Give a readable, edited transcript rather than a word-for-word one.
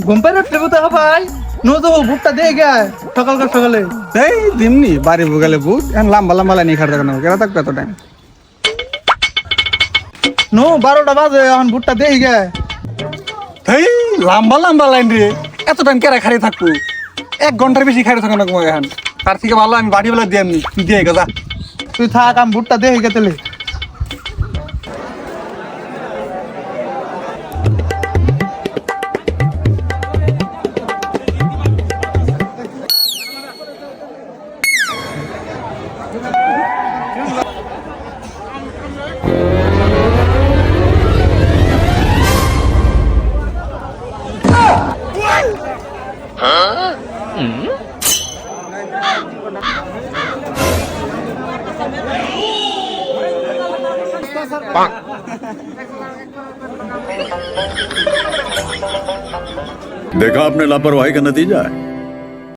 ঘুম পাড়ে উঠলে কোথাও ভাই নতো ভুট্টা দিয়ে গে সকালে এই দিমনি বাড়ি ভুগালে বুট এখন লম্বা লম্বা লাইনি খাটতে কেন কেন থাকবে এত টাইম? নো 12টা বাজে এখন ভুট্টা দিয়ে গে। এই লম্বা লম্বা লাইন রে, এত টাইম কেরা খাড়ি থাকবো? 1 ঘন্টার বেশি খাড়ি থাকো না তোমাকে এখন। তার থেকে ভালো আমি বাড়ি বেলা দিয়ে তুই দিয়ে গেছা। তুই থাক আমি ভুট্টা দিয়ে গে তেলে। देखा आपने लापरवाही का नतीजा है।